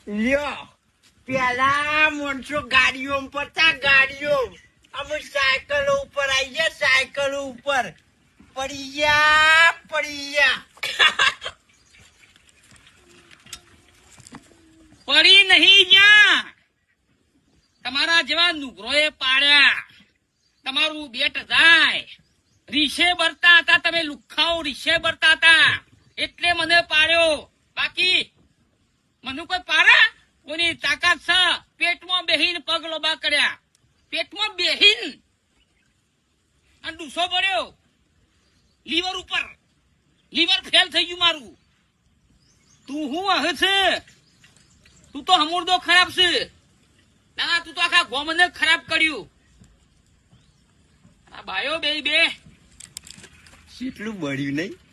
લ્યો પેલા માણસો ગાડીઓ પડતા ગાડીઓ અમે સાયકલો ઉપર આવી ગયા સાયકલો ઉપર પડી ગયા પડી નહીં જ્યાં તમારા જેવા નુગરોએ પાડ્યા તમારું બેટ જાય રીશે બરતા હતા તમે લુખાઓ રીશે બરતા હતા એટલે મને પાડ્યો બાકી મને કોઈ પાડે કોની તાકાત છે પેટમાં બેહીન પગ લોબા કર્યા પેટમાં બેહીન અને ડૂસો પડ્યો લીવર ઉપર લીવર ફેલ થઈ ગયું મારું તું હું હે છે તું તો હમુરદો ખરાબ છે ના તું તો આખા ગોમને ખરાબ કર્યું આ બાયો બે કેટલું બળ્યું નહીં